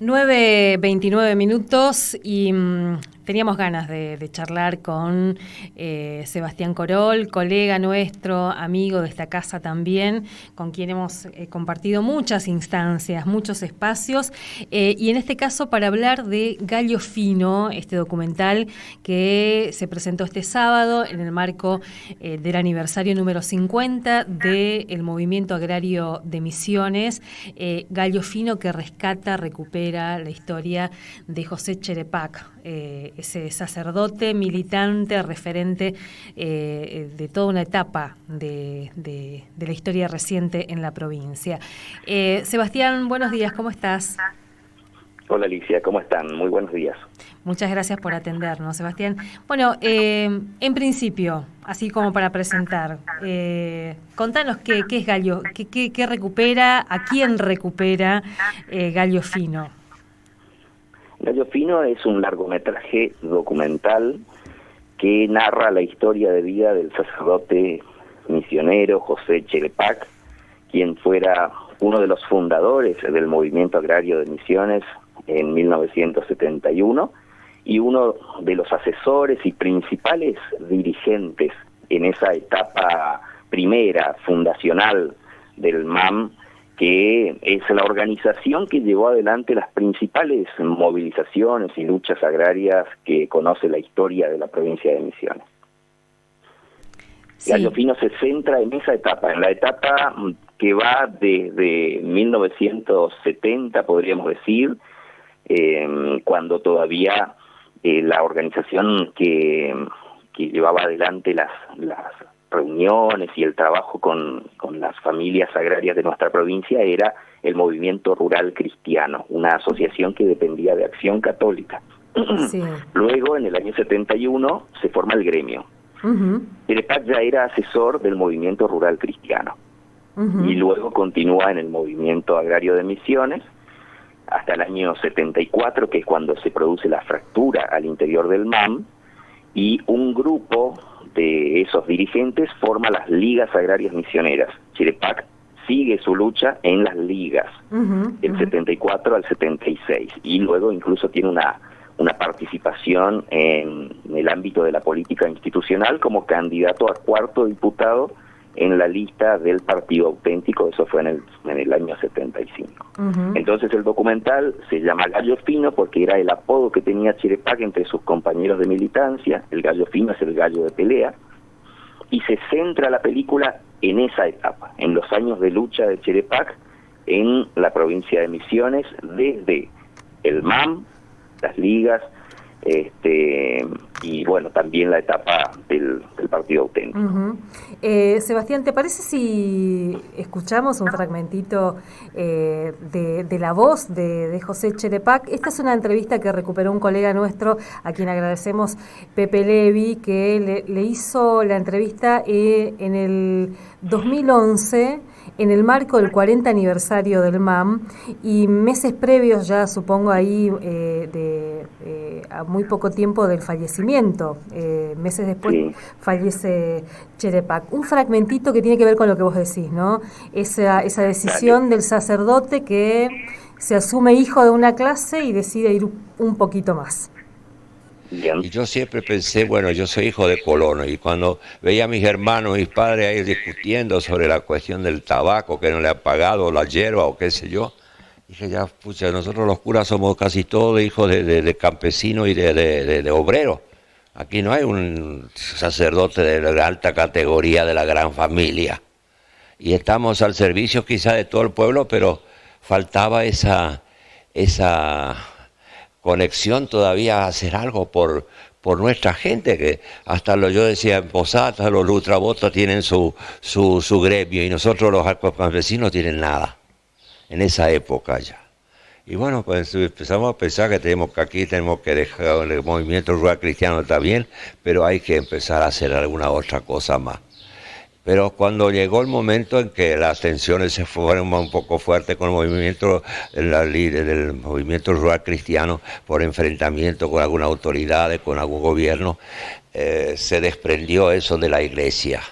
9:29 y teníamos ganas de charlar con Sebastián Corol, colega nuestro, amigo de esta casa también, con quien hemos compartido muchas instancias, muchos espacios, y en este caso para hablar de Gallo Fino, este documental que se presentó este sábado en el marco del aniversario número 50 del Movimiento Agrario de Misiones, Gallo Fino, que rescata, recupera la historia de José Cherepac, ese sacerdote, militante, referente de toda una etapa de la historia reciente en la provincia. Sebastián, buenos días, ¿cómo estás? Hola Alicia, ¿cómo están? Muy buenos días. Muchas gracias por atendernos, Sebastián. Bueno, en principio, así como para presentar, contanos qué es Gallo, qué recupera, a quién recupera Gallo Fino. Gallo Fino es un largometraje documental que narra la historia de vida del sacerdote misionero José Cherepac, quien fuera uno de los fundadores del Movimiento Agrario de Misiones en 1971 y uno de los asesores y principales dirigentes en esa etapa primera, fundacional del MAM, que es la organización que llevó adelante las principales movilizaciones y luchas agrarias que conoce la historia de la provincia de Misiones. Sí. Gallo Fino se centra en esa etapa, en la etapa que va desde 1970, podríamos decir, cuando todavía la organización que llevaba adelante las reuniones y el trabajo con las familias agrarias de nuestra provincia era el Movimiento Rural Cristiano, una asociación que dependía de Acción Católica. Sí. Luego, en el año 71, se forma el gremio. Cherepac ya era asesor del Movimiento Rural Cristiano y luego continúa en el Movimiento Agrario de Misiones hasta el año 74, que es cuando se produce la fractura al interior del MAM, y un grupo de esos dirigentes forma las ligas agrarias misioneras. Cherepac sigue su lucha en las ligas, del 74 al 76, y luego incluso tiene una participación en el ámbito de la política institucional como candidato a cuarto diputado en la lista del Partido Auténtico. Eso fue en el año 75. Entonces el documental se llama Gallo Fino porque era el apodo que tenía Cherepac entre sus compañeros de militancia. El gallo fino es el gallo de pelea, y se centra la película en esa etapa, en los años de lucha de Cherepac en la provincia de Misiones, desde el MAM, las ligas, y bueno, también la etapa del Partido Auténtico. Sebastián, ¿te parece si escuchamos un fragmentito de la voz de José Cherepac? Esta es una entrevista que recuperó un colega nuestro, a quien agradecemos, Pepe Levi, que le hizo la entrevista en el 2011, en el marco del 40 aniversario del MAM, y meses previos ya, supongo, ahí a muy poco tiempo del fallecimiento. Meses después sí fallece Cherepac. Un fragmentito que tiene que ver con lo que vos decís, ¿no? Esa decisión del sacerdote que se asume hijo de una clase y decide ir un poquito más. Bien. Y yo siempre pensé, bueno, yo soy hijo de colono, y cuando veía a mis hermanos, mis padres ahí discutiendo sobre la cuestión del tabaco, que no le ha pagado, la hierba o qué sé yo, dije, ya, pucha, nosotros los curas somos casi todos hijos de campesinos y de obreros. Aquí no hay un sacerdote de la alta categoría, de la gran familia. Y estamos al servicio quizá de todo el pueblo, pero faltaba esa conexión todavía a hacer algo por nuestra gente, que hasta yo decía en Posada, los ultravotos tienen su gremio, y nosotros los campesinos tienen nada, en esa época ya. Y bueno, pues empezamos a pensar que aquí tenemos que dejar el Movimiento Rural Cristiano, está bien, pero hay que empezar a hacer alguna otra cosa más. Pero cuando llegó el momento en que las tensiones se fueron un poco fuertes con el movimiento, del Movimiento Rural Cristiano, por enfrentamiento con algunas autoridades, con algún gobierno, se desprendió eso de la iglesia.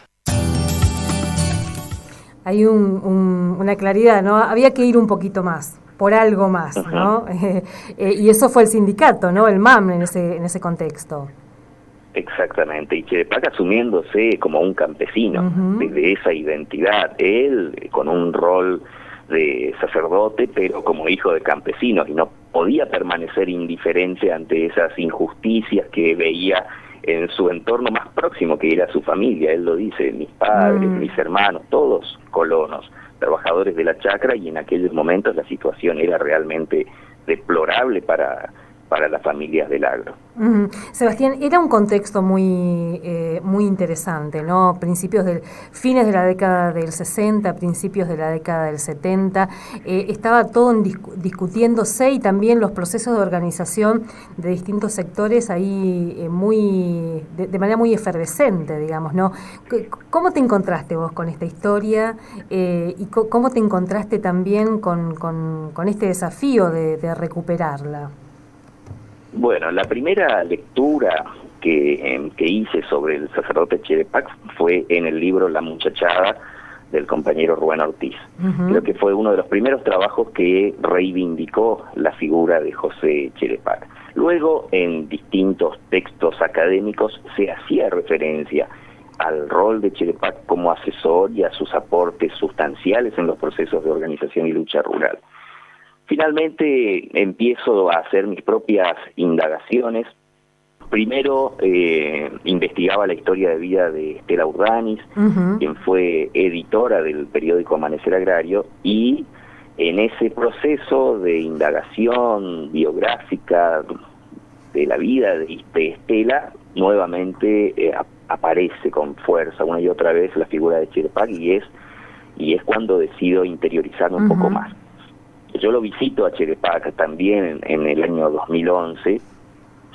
Hay una claridad, ¿no? Había que ir un poquito más. por algo más, ¿no? Y eso fue el sindicato, ¿no? El MAM en ese contexto. Exactamente, y Cherepac asumiéndose como un campesino, desde esa identidad, él con un rol de sacerdote, pero como hijo de campesinos, y no podía permanecer indiferente ante esas injusticias que veía en su entorno más próximo, que era su familia. Él lo dice: mis padres, mis hermanos, todos colonos, trabajadores de la chacra, y en aquellos momentos la situación era realmente deplorable para las familias del agro. Sebastián, era un contexto muy interesante, ¿no? Fines de la década del 60, principios de la década del 70, estaba todo discutiéndose, y también los procesos de organización de distintos sectores ahí de manera muy efervescente, digamos, ¿no? ¿Cómo te encontraste vos con esta historia y cómo te encontraste también con este desafío de recuperarla? Bueno, la primera lectura que hice sobre el sacerdote Cherepac fue en el libro La muchachada del compañero Rubén Ortiz. Creo que fue uno de los primeros trabajos que reivindicó la figura de José Cherepac. Luego, en distintos textos académicos se hacía referencia al rol de Cherepac como asesor y a sus aportes sustanciales en los procesos de organización y lucha rural. Finalmente empiezo a hacer mis propias indagaciones. Primero investigaba la historia de vida de Estela Urdanis, quien fue editora del periódico Amanecer Agrario, y en ese proceso de indagación biográfica de la vida de Estela, nuevamente aparece con fuerza una y otra vez la figura de Cherepac, y es cuando decido interiorizarme un poco más. Yo lo visito a Cherepac también en el año 2011,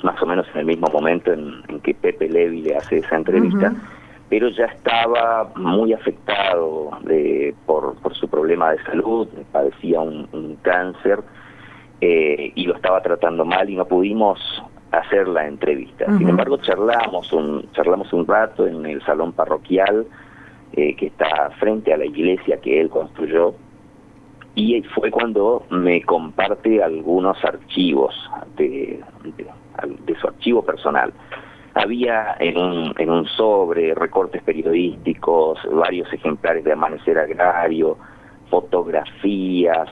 más o menos en el mismo momento en que Pepe Levi le hace esa entrevista, pero ya estaba muy afectado por su problema de salud, padecía un cáncer, y lo estaba tratando mal, y no pudimos hacer la entrevista. Sin embargo, charlamos un rato en el salón parroquial que está frente a la iglesia que él construyó, y fue cuando me comparte algunos archivos de su archivo personal. Había en un sobre recortes periodísticos, varios ejemplares de Amanecer Agrario, fotografías,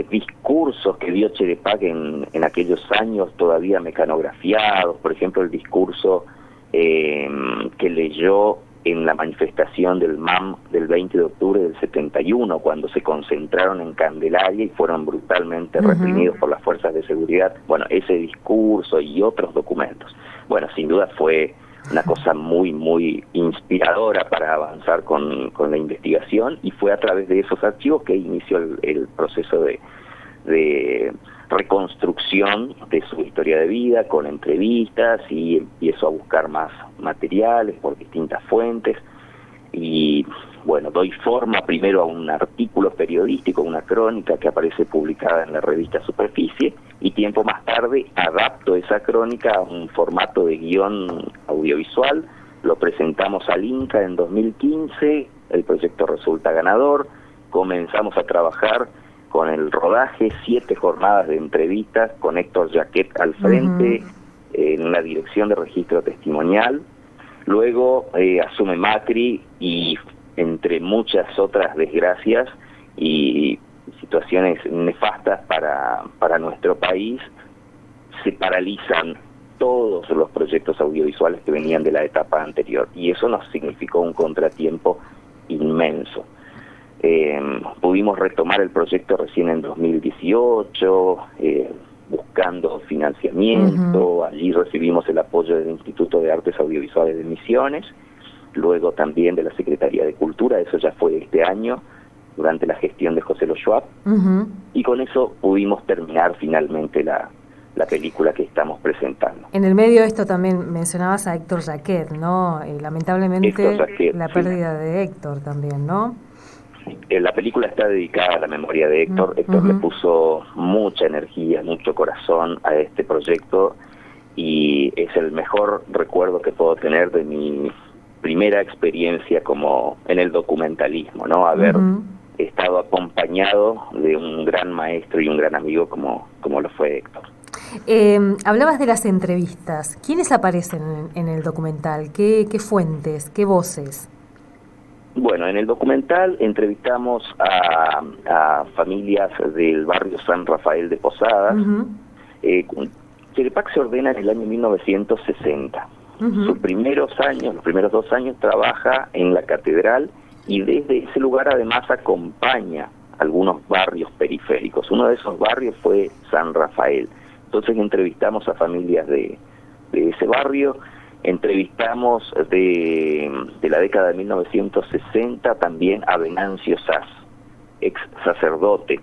discursos que dio Cherepac en aquellos años todavía mecanografiados. Por ejemplo, el discurso que leyó en la manifestación del MAM del 20 de octubre del 71, cuando se concentraron en Candelaria y fueron brutalmente reprimidos por las fuerzas de seguridad. Bueno, ese discurso y otros documentos. Bueno, sin duda fue una cosa muy, muy inspiradora para avanzar con la investigación, y fue a través de esos archivos que inició el proceso de reconstrucción de su historia de vida, con entrevistas, y empiezo a buscar más materiales por distintas fuentes, y bueno, doy forma primero a un artículo periodístico, una crónica que aparece publicada en la revista Superficie, y tiempo más tarde adapto esa crónica a un formato de guión audiovisual, lo presentamos al INCA en 2015, el proyecto resulta ganador, comenzamos a trabajar con el rodaje, 7 jornadas de entrevistas con Héctor Jaquet al frente, en la dirección de registro testimonial. Luego asume Macri, y entre muchas otras desgracias y situaciones nefastas para nuestro país, se paralizan todos los proyectos audiovisuales que venían de la etapa anterior, y eso nos significó un contratiempo inmenso. Pudimos retomar el proyecto recién en 2018, buscando financiamiento. Allí recibimos el apoyo del Instituto de Artes Audiovisuales de Misiones, luego también de la Secretaría de Cultura, eso ya fue este año, durante la gestión de José Lo Schwab, y con eso pudimos terminar finalmente la película que estamos presentando. En el medio de esto también mencionabas a Héctor Jaquet, ¿no? Lamentablemente Jaquet, la pérdida de Héctor también, ¿no? La película está dedicada a la memoria de Héctor. Héctor le puso mucha energía, mucho corazón a este proyecto, y es el mejor recuerdo que puedo tener de mi primera experiencia como en el documentalismo, ¿no? Haber he estado acompañado de un gran maestro y un gran amigo como lo fue Héctor. Hablabas de las entrevistas. ¿Quiénes aparecen en el documental? ¿Qué fuentes? ¿Qué voces? Bueno, en el documental entrevistamos a familias del barrio San Rafael de Posadas. Cherepac se ordena en el año 1960. Sus primeros 2 años trabaja en la catedral y desde ese lugar además acompaña algunos barrios periféricos. Uno de esos barrios fue San Rafael. Entonces entrevistamos a familias de ese barrio, entrevistamos de la década de 1960 también a Venancio Sas, ex sacerdote,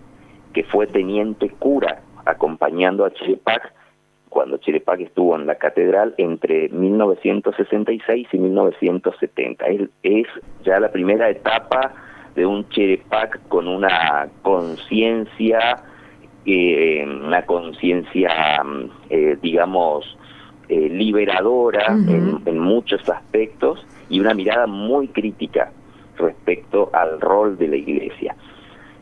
que fue teniente cura acompañando a Cherepac cuando Cherepac estuvo en la catedral entre 1966 y 1970. Es ya la primera etapa de un Cherepac con una conciencia, digamos, liberadora en muchos aspectos y una mirada muy crítica respecto al rol de la Iglesia.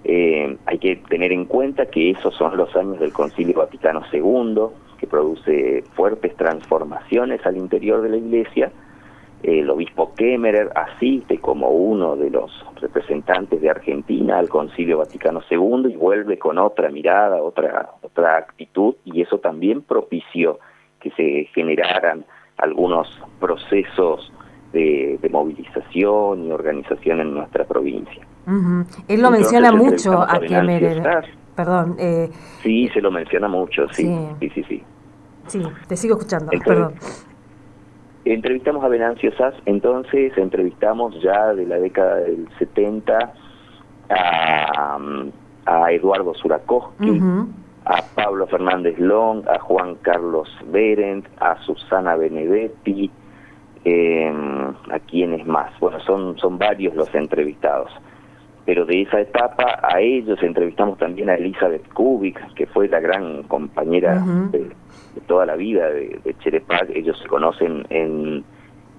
Hay que tener en cuenta que esos son los años del Concilio Vaticano II, que produce fuertes transformaciones al interior de la Iglesia. El obispo Kemmerer asiste como uno de los representantes de Argentina al Concilio Vaticano II y vuelve con otra mirada, otra actitud, y eso también propició que se generaran algunos procesos de movilización y organización en nuestra provincia. Él lo menciona mucho a Kemmerer. Perdón. Sí, se lo menciona mucho, sí. Sí, te sigo escuchando, perdón. Entrevistamos a Venancio Sas, entonces entrevistamos ya de la década del 70 a Eduardo Zurakowski, a Pablo Fernández Long, a Juan Carlos Berendt, a Susana Benedetti, a quienes más. Bueno, son varios los entrevistados. Pero de esa etapa a ellos entrevistamos también a Elizabeth Kubik, que fue la gran compañera de toda la vida de Cherepac. Ellos se conocen en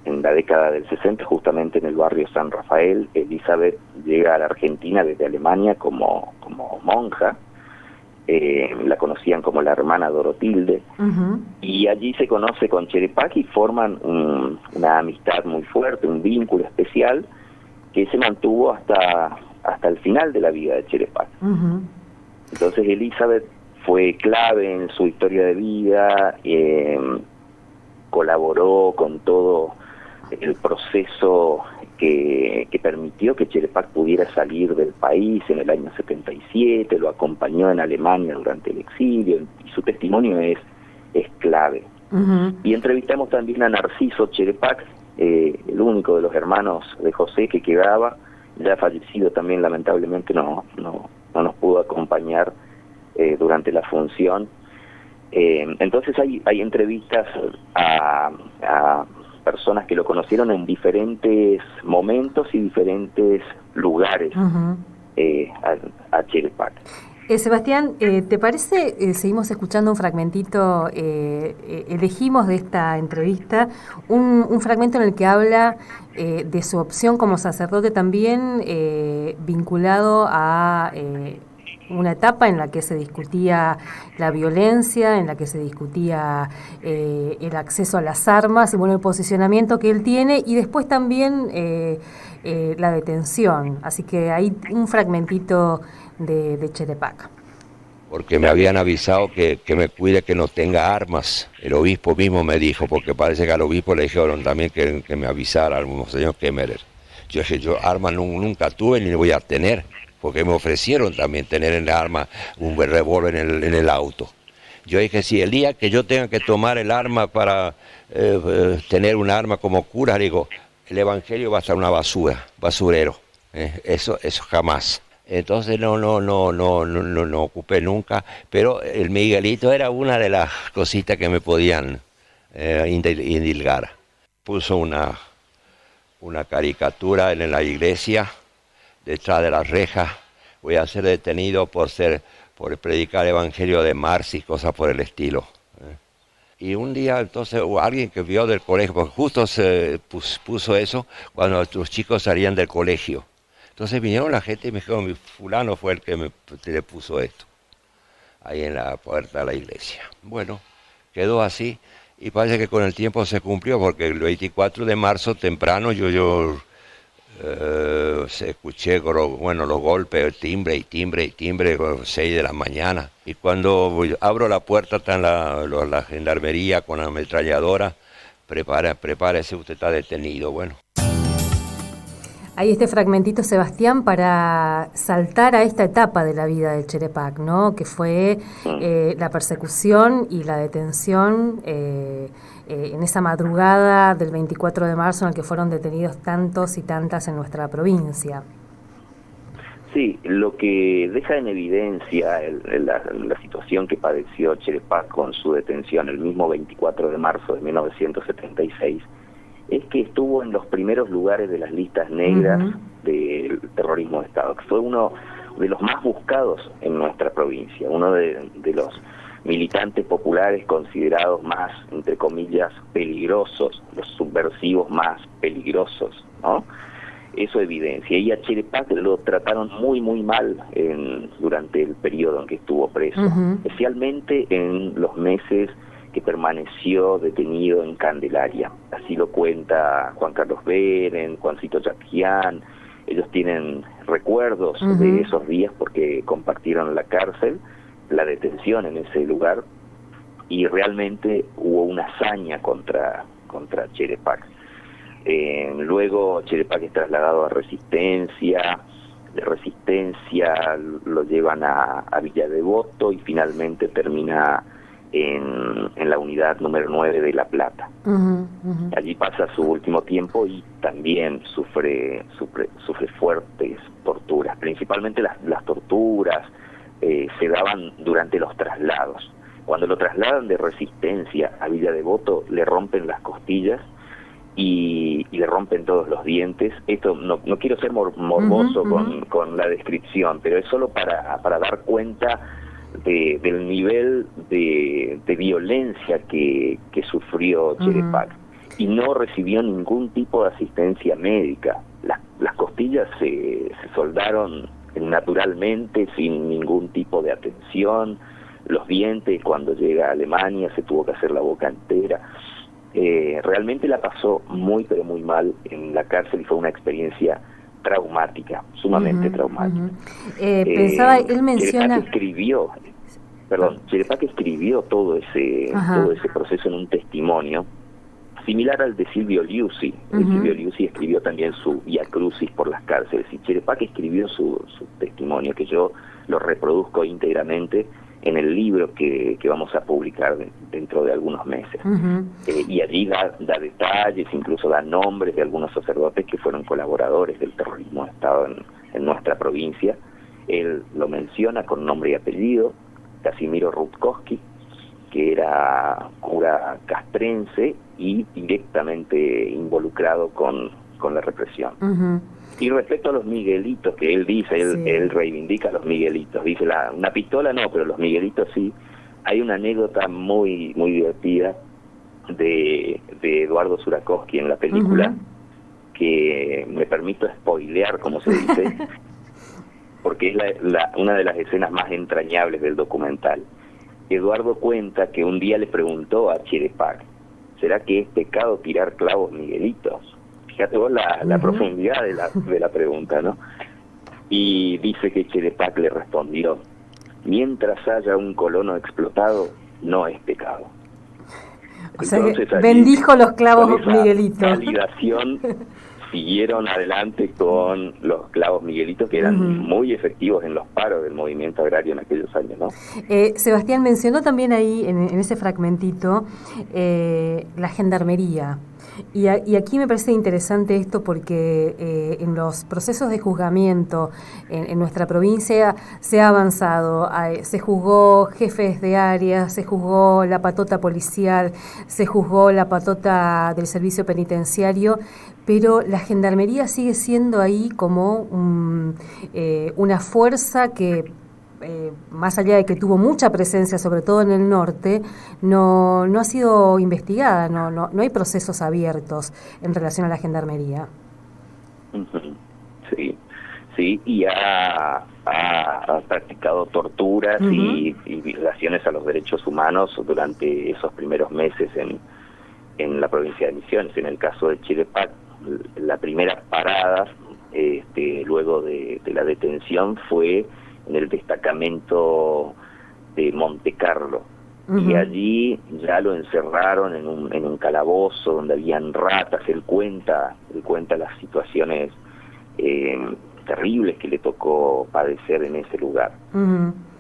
la década del 60, justamente en el barrio San Rafael. Elizabeth llega a la Argentina desde Alemania como monja. La conocían como la hermana Dorotilde. Y allí se conoce con Cherepac y forman una amistad muy fuerte, un vínculo especial que se mantuvo hasta el final de la vida de Cherepac. Entonces Elizabeth fue clave en su historia de vida, colaboró con todo el proceso que permitió que Cherepac pudiera salir del país en el año 77, lo acompañó en Alemania durante el exilio, y su testimonio es clave. Y entrevistamos también a Narciso Cherepac, el único de los hermanos de José que quedaba, ya fallecido también, lamentablemente no nos pudo acompañar durante la función. Entonces hay entrevistas a personas que lo conocieron en diferentes momentos y diferentes lugares a Cherepac. Sebastián, ¿te parece? Seguimos escuchando un fragmentito, elegimos de esta entrevista un fragmento en el que habla de su opción como sacerdote también vinculado a una etapa en la que se discutía la violencia, en la que se discutía el acceso a las armas y bueno, el posicionamiento que él tiene y después también la detención. Así que hay un fragmentito de Cherepac. Porque me habían avisado que me cuide que no tenga armas. El obispo mismo me dijo, porque parece que al obispo le dijeron también que me avisara al monseñor Kemmerer. Yo dije, yo armas nunca tuve ni voy a tener, porque me ofrecieron también tener en el arma un revólver en el auto. Yo dije, si el día que yo tenga que tomar el arma para tener un arma como cura, digo, el evangelio va a estar una basurero. Eso jamás. Entonces no ocupé nunca, pero el Miguelito era una de las cositas que me podían indilgar. Puso una caricatura en la iglesia, detrás de las rejas, voy a ser detenido por predicar el evangelio de Marx y cosas por el estilo. Y un día entonces alguien que vio del colegio, porque justo se puso eso cuando los chicos salían del colegio. Entonces vinieron la gente y me dijeron, mi fulano fue el que le puso esto, ahí en la puerta de la iglesia. Bueno, quedó así y parece que con el tiempo se cumplió, porque el 24 de marzo temprano yo se escuché los golpes, el timbre, 6 de la mañana. Y cuando abro la puerta está la gendarmería con la ametralladora, prepárese, usted está detenido. Bueno. Hay este fragmentito, Sebastián, para saltar a esta etapa de la vida del Cherepak, ¿no? Que fue la persecución y la detención en esa madrugada del 24 de marzo en la que fueron detenidos tantos y tantas en nuestra provincia. Sí, lo que deja en evidencia la situación que padeció Cherepak con su detención el mismo 24 de marzo de 1976 es que estuvo en los primeros lugares de las listas negras del terrorismo de Estado, que fue uno de los más buscados en nuestra provincia, uno de los militantes populares considerados más, entre comillas, peligrosos, los subversivos más peligrosos, ¿no? Eso evidencia. Y a Cherepak lo trataron muy, muy mal durante el periodo en que estuvo preso, especialmente en los meses que permaneció detenido en Candelaria. Así lo cuenta Juan Carlos Beren, Juancito Chapjián. Ellos tienen recuerdos de esos días porque compartieron la cárcel, la detención en ese lugar, y realmente hubo una hazaña contra Cherepak. Luego Cherepak es trasladado a Resistencia, de Resistencia lo llevan a Villa Devoto y finalmente termina en la unidad número 9 de La Plata. Allí pasa su último tiempo y también sufre fuertes torturas, principalmente las torturas se daban durante los traslados. Cuando lo trasladan de Resistencia a Villa Devoto le rompen las costillas y le rompen todos los dientes. Esto no quiero ser morboso con la descripción, pero es solo para dar cuenta del nivel de violencia que sufrió Cherepak, y no recibió ningún tipo de asistencia médica. Las costillas se soldaron naturalmente, sin ningún tipo de atención. Los dientes, cuando llega a Alemania, se tuvo que hacer la boca entera. Realmente la pasó muy, pero muy mal en la cárcel y fue una experiencia traumática, sumamente traumática. Pensaba, él menciona... Cherepak escribió todo ese proceso en un testimonio similar al de Silvio Liuzzi. Silvio Liuzzi escribió también su Via Crucis por las cárceles, y Cherepak escribió su testimonio, que yo lo reproduzco íntegramente en el libro que vamos a publicar dentro de algunos meses. Y allí da detalles, incluso da nombres de algunos sacerdotes que fueron colaboradores del terrorismo de Estado en nuestra provincia. Él lo menciona con nombre y apellido: Casimiro Rutkowski, que era cura castrense y directamente involucrado con la represión. Y respecto a los Miguelitos, que él dice, él reivindica a los Miguelitos, dice una pistola no, pero los Miguelitos sí. Hay una anécdota muy, muy divertida de Eduardo Surakowski en la película, que me permito spoilear, como se dice, porque es una de las escenas más entrañables del documental. Eduardo cuenta que un día le preguntó a Cherepak: ¿será que es pecado tirar clavos Miguelitos? Fíjate vos la profundidad de la pregunta, ¿no? Y dice que Cherepak le respondió: mientras haya un colono explotado, no es pecado. O sea, entonces, bendijo los clavos Miguelitos. Validación, siguieron adelante con los clavos Miguelitos, que eran muy efectivos en los paros del movimiento agrario en aquellos años, ¿no? Sebastián mencionó también ahí, en ese fragmentito, la gendarmería. Y aquí me parece interesante esto porque en los procesos de juzgamiento en nuestra provincia se ha avanzado. Se juzgó jefes de área, se juzgó la patota policial, se juzgó la patota del servicio penitenciario, pero la gendarmería sigue siendo ahí como una fuerza que, más allá de que tuvo mucha presencia, sobre todo en el norte, no ha sido investigada, no hay procesos abiertos en relación a la gendarmería. ¿sí? Y ha practicado torturas y violaciones a los derechos humanos durante esos primeros meses en la provincia de Misiones. En el caso de Chile-Pac, la primera parada luego de la detención fue en el destacamento de Monte Carlo, y allí ya lo encerraron en un calabozo donde habían ratas. Él cuenta las situaciones terribles que le tocó padecer en ese lugar,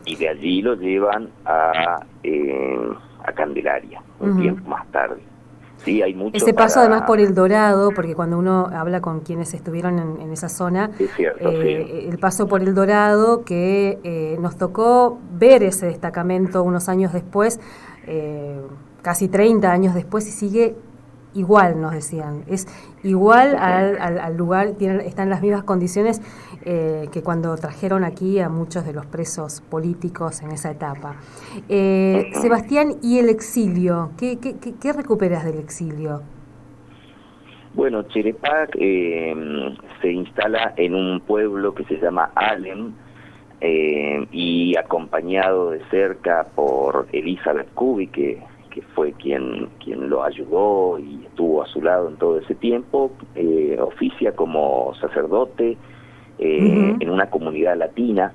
y de allí lo llevan a Candelaria un tiempo más tarde. Sí, hay mucho ese paso además por El Dorado, porque cuando uno habla con quienes estuvieron en esa zona, es cierto, el paso por El Dorado, que nos tocó ver ese destacamento unos años después, casi 30 años después, y sigue igual, nos decían, es igual al lugar, está en las mismas condiciones que cuando trajeron aquí a muchos de los presos políticos en esa etapa. Sebastián, ¿y el exilio? ¿Qué recuperas del exilio? Bueno, Chile-Pac se instala en un pueblo que se llama Alem, y acompañado de cerca por Elizabeth Kubi, que fue quien lo ayudó y estuvo a su lado en todo ese tiempo, oficia como sacerdote en una comunidad latina,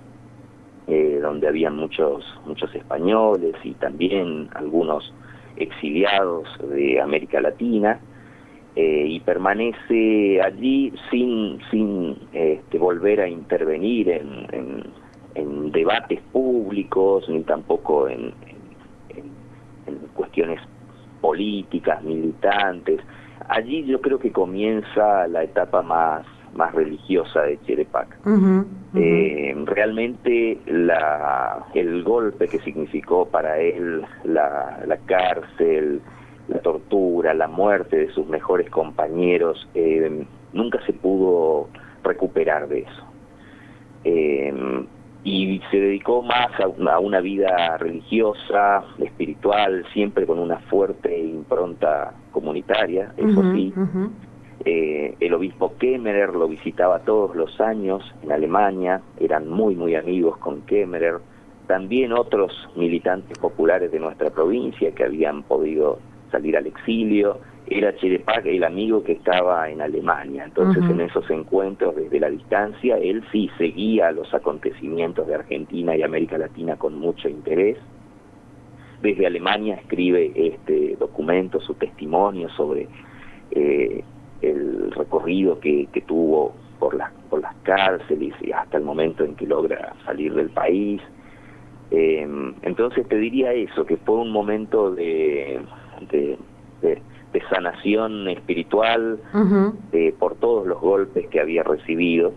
donde habían muchos españoles y también algunos exiliados de América Latina, y permanece allí sin volver a intervenir en debates públicos, ni tampoco en cuestiones políticas, militantes. Allí yo creo que comienza la etapa más religiosa de Chile-Pac. Realmente el golpe que significó para él la cárcel, la tortura, la muerte de sus mejores compañeros, nunca se pudo recuperar de eso. Y se dedicó más a una vida religiosa, espiritual, siempre con una fuerte impronta comunitaria, eso sí. El obispo Kemmerer lo visitaba todos los años en Alemania, eran muy amigos con Kemmerer. También otros militantes populares de nuestra provincia que habían podido salir al exilio. Era Chile-Pac el amigo que estaba en Alemania. Entonces, en esos encuentros desde la distancia, él sí seguía los acontecimientos de Argentina y América Latina con mucho interés. Desde Alemania escribe este documento, su testimonio sobre el recorrido que tuvo por las cárceles y hasta el momento en que logra salir del país. Entonces te diría eso, que fue un momento de sanación espiritual por todos los golpes que había recibido,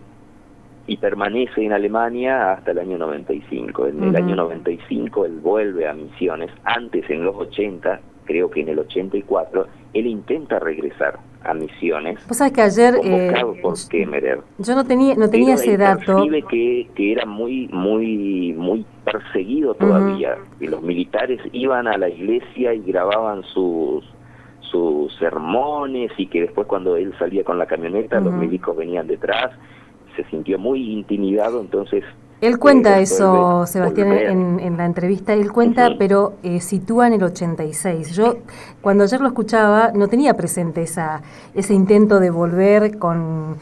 y permanece en Alemania hasta el año 95. En el año 95 él vuelve a Misiones. Antes, en los 80, creo que en el 84, él intenta regresar a Misiones. Vos sabés que ayer convocado por Kemmerer. Yo no tenía ese dato. Percibe que era muy perseguido todavía, que los militares iban a la iglesia y grababan sus sermones, y que después, cuando él salía con la camioneta, los milicos venían detrás. Se sintió muy intimidado, entonces... Él cuenta eso, Sebastián, en la entrevista, él cuenta, pero sitúa en el 86. Yo, cuando ayer lo escuchaba, no tenía presente ese intento de volver con...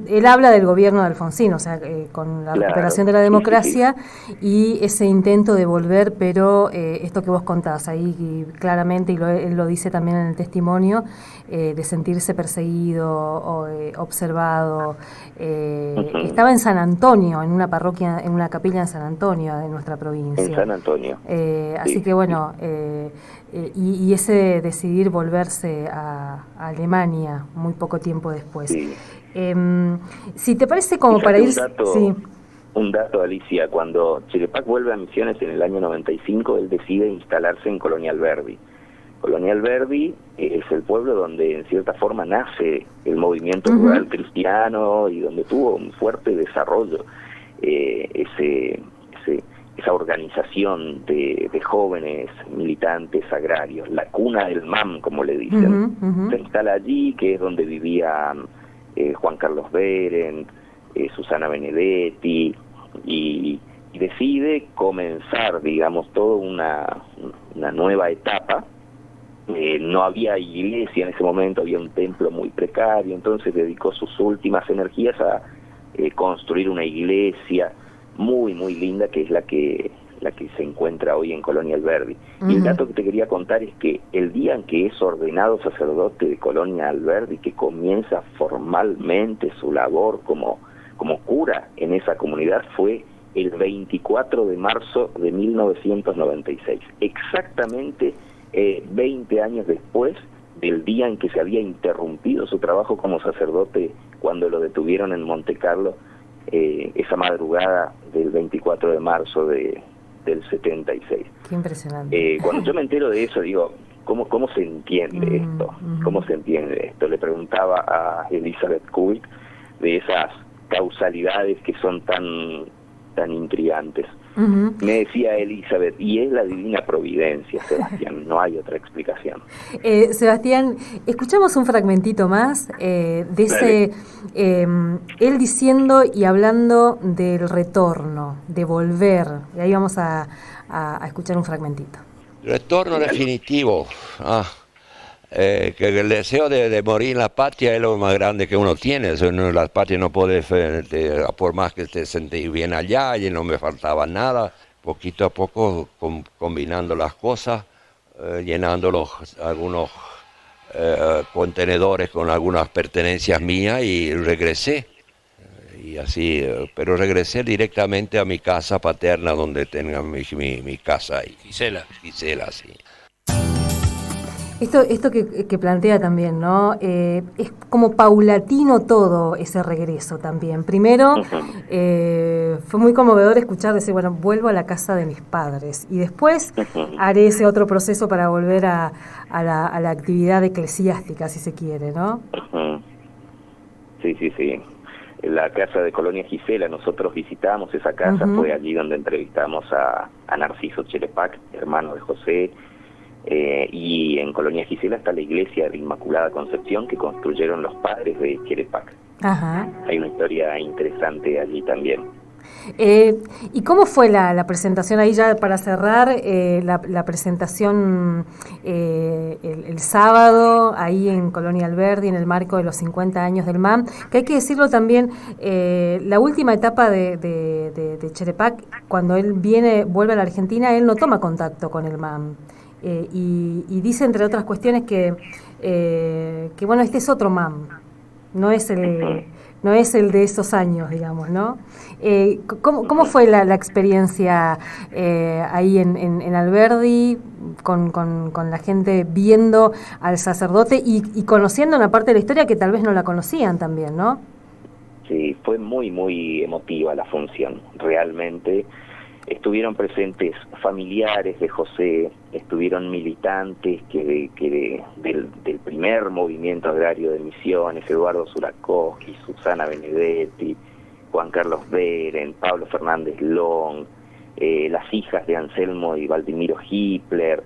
él habla del gobierno de Alfonsín, o sea, con la recuperación de la democracia, y ese intento de volver, pero esto que vos contás ahí claramente, y él lo dice también en el testimonio, de sentirse perseguido, o observado. Estaba en San Antonio, en una parroquia, en una capilla en San Antonio de nuestra provincia. En San Antonio. Así que bueno, y ese decidir volverse a Alemania muy poco tiempo después. Sí. Si te parece, como para ir... Un dato, Alicia, cuando Chile-Pac vuelve a Misiones en el año 95, él decide instalarse en Colonia Alberdi. Colonia Alberdi es el pueblo donde en cierta forma nace el movimiento rural cristiano, y donde tuvo un fuerte desarrollo esa organización de jóvenes militantes agrarios, la cuna del MAM, como le dicen. Se instala allí, que es donde vivían Juan Carlos Berendt, Susana Benedetti, y decide comenzar, digamos, toda una nueva etapa. No había iglesia en ese momento, había un templo muy precario, entonces dedicó sus últimas energías a construir una iglesia muy, muy linda, que es la que se encuentra hoy en Colonia Alberdi. Y el dato que te quería contar es que el día en que es ordenado sacerdote de Colonia Alberdi, que comienza formalmente su labor como cura en esa comunidad, fue el 24 de marzo de 1996, exactamente 20 años después del día en que se había interrumpido su trabajo como sacerdote cuando lo detuvieron en Monte Carlo, esa madrugada del 24 de marzo del 76. Qué impresionante. Cuando yo me entero de eso, digo, ¿cómo se entiende esto? ¿Cómo se entiende esto? Le preguntaba a Elizabeth Kubik de esas causalidades que son tan intrigantes. Me decía Elizabeth, y es la divina providencia, Sebastián, no hay otra explicación. Sebastián, escuchamos un fragmentito más de ese, él diciendo y hablando del retorno, de volver, y ahí vamos a escuchar un fragmentito. Retorno definitivo. Que el deseo de morir en la patria es lo más grande que uno tiene. La patria no puede, por más que te sentí bien allá y no me faltaba nada, poquito a poco combinando las cosas, llenando algunos contenedores con algunas pertenencias mías, y regresé. Y así, pero regresé directamente a mi casa paterna, donde tenga mi casa ahí. Gisela, sí. Esto que plantea también, ¿no? Es como paulatino todo ese regreso también. Primero, fue muy conmovedor escuchar decir, bueno, vuelvo a la casa de mis padres, y después haré ese otro proceso para volver a la actividad eclesiástica, si se quiere, ¿no? Sí. La casa de Colonia Gisela, nosotros visitamos esa casa, fue allí donde entrevistamos a Narciso Cherepac, hermano de José. Y en Colonia Gisela está la iglesia de la Inmaculada Concepción, que construyeron los padres de Cherepac. Hay una historia interesante allí también. ¿Y cómo fue la presentación ahí, ya para cerrar, la presentación el sábado ahí en Colonia Alberdi, en el marco de los 50 años del MAM? Que hay que decirlo también, la última etapa de Cherepac, cuando él vuelve a la Argentina, él no toma contacto con el MAM. Y dice, entre otras cuestiones, que bueno, este es otro MAM, no es el de esos años, digamos, ¿no? ¿Cómo fue la experiencia ahí en Alberdi, con la gente viendo al sacerdote y conociendo una parte de la historia que tal vez no la conocían también, ¿no? Sí, fue muy, muy emotiva la función, realmente. Estuvieron presentes familiares de José, estuvieron militantes del primer movimiento agrario de Misiones, Eduardo Zurakowski, Susana Benedetti, Juan Carlos Beren, Pablo Fernández Long, las hijas de Anselmo y Valdimiro Hitler,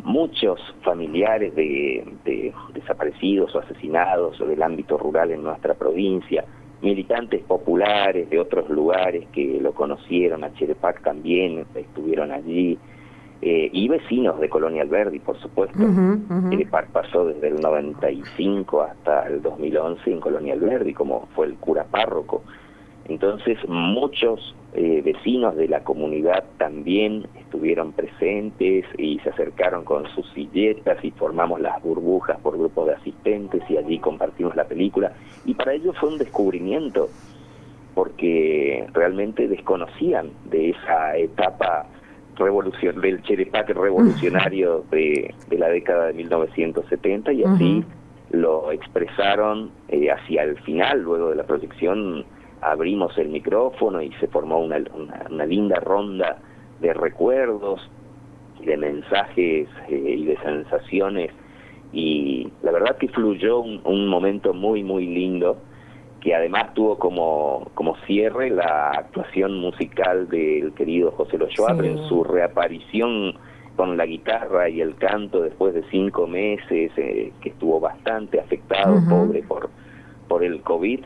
muchos familiares de desaparecidos o asesinados o del ámbito rural en nuestra provincia, militantes populares de otros lugares que lo conocieron, a Cherepac también estuvieron allí, y vecinos de Colonia Alberdi, por supuesto. Cherepac pasó desde el 95 hasta el 2011 en Colonia Alberdi, como fue el cura párroco. Entonces muchos vecinos de la comunidad también estuvieron presentes y se acercaron con sus silletas y formamos las burbujas por grupos de asistentes, y allí compartimos la película. Y para ellos fue un descubrimiento, porque realmente desconocían de esa etapa del Cherepac revolucionario de la década de 1970, y así lo expresaron hacia el final. Luego de la proyección abrimos el micrófono y se formó una linda ronda de recuerdos, de mensajes y de sensaciones, y la verdad que fluyó un momento muy, muy lindo, que además tuvo como cierre la actuación musical del querido José Loyoabre, en su reaparición con la guitarra y el canto después de 5 meses, que estuvo bastante afectado, pobre, por el COVID.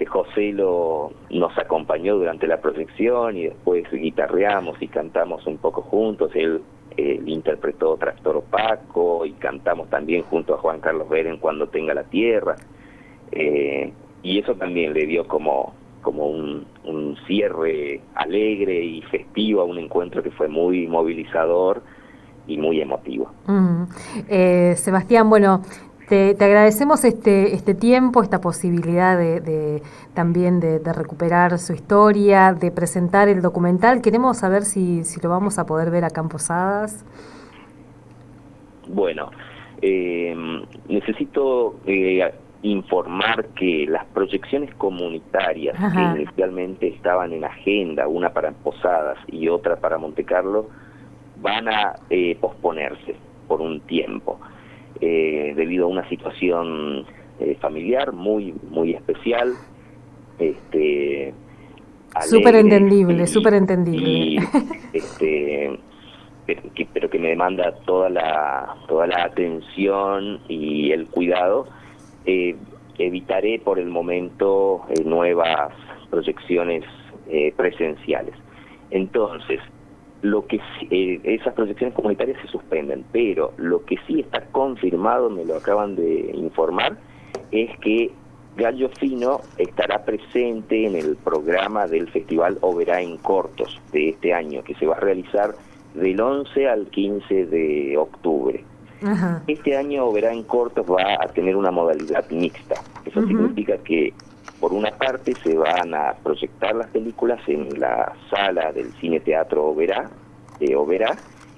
José nos acompañó durante la proyección y después guitarreamos y cantamos un poco juntos. Él interpretó Tractor Opaco y cantamos también junto a Juan Carlos Beren Cuando tenga la tierra. Y eso también le dio como un cierre alegre y festivo a un encuentro que fue muy movilizador y muy emotivo. Sebastián, bueno, te agradecemos este tiempo, esta posibilidad también de recuperar su historia, de presentar el documental. Queremos saber si lo vamos a poder ver acá en Posadas. Bueno, necesito informar que las proyecciones comunitarias que inicialmente estaban en agenda, una para Posadas y otra para Montecarlo, van a posponerse por un tiempo, debido a una situación familiar muy especial, súper entendible, súper entendible. Pero que me demanda toda la atención y el cuidado. Evitaré por el momento nuevas proyecciones presenciales. Entonces, esas proyecciones comunitarias se suspenden, pero lo que sí está confirmado, me lo acaban de informar, es que Gallo Fino estará presente en el programa del Festival Oberá en Cortos de este año, que se va a realizar del 11 al 15 de octubre. Ajá. Este año Oberá en Cortos va a tener una modalidad mixta. Eso significa que por una parte se van a proyectar las películas en la sala del Cine Teatro Oberá,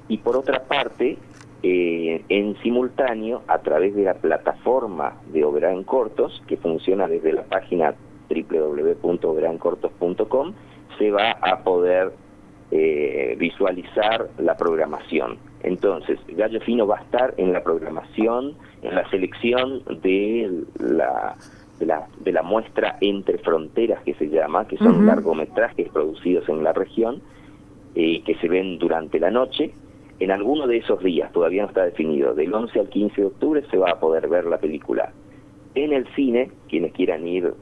y por otra parte, en simultáneo, a través de la plataforma de Oberá en Cortos, que funciona desde la página www.oberaencortos.com, se va a poder visualizar la programación. Entonces, Gallo Fino va a estar en la programación, en la selección de la muestra Entre Fronteras, que se llama, que son largometrajes producidos en la región, que se ven durante la noche. En alguno de esos días, todavía no está definido, del 11 al 15 de octubre se va a poder ver la película en el cine, quienes quieran ir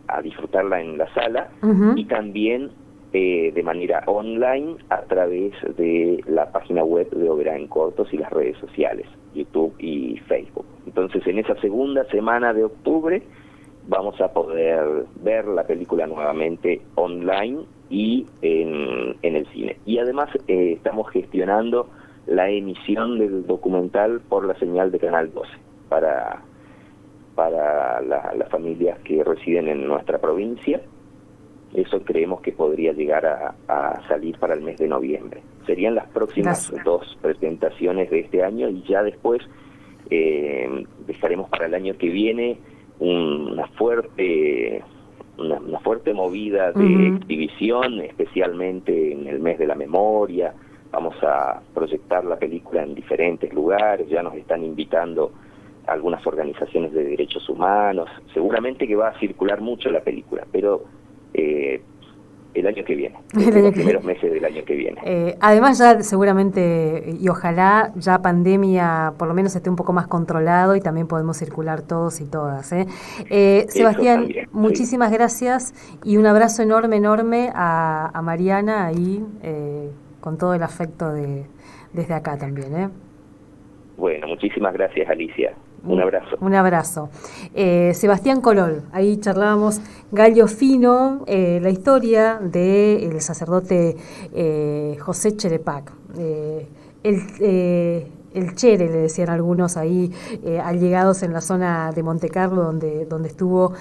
a disfrutarla en la sala, y también de manera online a través de la página web de Oberá en Cortos y las redes sociales, YouTube y Facebook. Entonces, en esa segunda semana de octubre vamos a poder ver la película nuevamente online y en el cine. Y además estamos gestionando la emisión del documental por la señal de Canal 12 para las familias que residen en nuestra provincia. Eso creemos que podría llegar a salir para el mes de noviembre. Serían las próximas dos presentaciones de este año, y ya después dejaremos para el año que viene una fuerte movida de exhibición, especialmente en el mes de la memoria. Vamos a proyectar la película en diferentes lugares, ya nos están invitando algunas organizaciones de derechos humanos. Seguramente que va a circular mucho la película, pero el año que viene, los primeros meses del año que viene. Además, ya seguramente, y ojalá ya pandemia por lo menos esté un poco más controlado y también podemos circular todos y todas. Sebastián, también, muchísimas gracias y un abrazo enorme a Mariana ahí, con todo el afecto desde acá también. Bueno, muchísimas gracias, Alicia. Un abrazo. Un abrazo. Sebastián Corol, ahí charlábamos Gallo Fino, la historia del sacerdote José Cherepac. El Chere, le decían algunos ahí, allegados en la zona de Montecarlo, donde estuvo,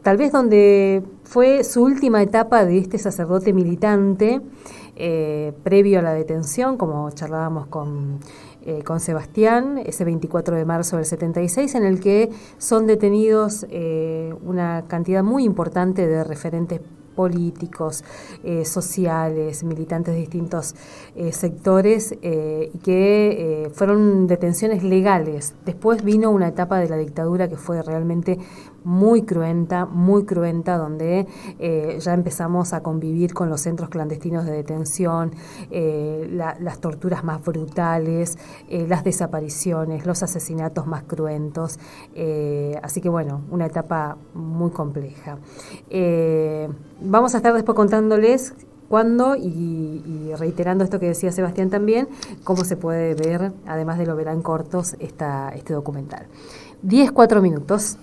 tal vez donde fue su última etapa de este sacerdote militante, previo a la detención, como charlábamos con Sebastián, ese 24 de marzo del 76, en el que son detenidos una cantidad muy importante de referentes políticos, sociales, militantes de distintos sectores, y que fueron detenciones legales. Después vino una etapa de la dictadura que fue realmente muy cruenta, donde ya empezamos a convivir con los centros clandestinos de detención, las torturas más brutales, las desapariciones, los asesinatos más cruentos. Así que bueno, una etapa muy compleja. Vamos a estar después contándoles cuándo y reiterando esto que decía Sebastián también, cómo se puede ver, además de lo verán cortos, este documental. 10:04.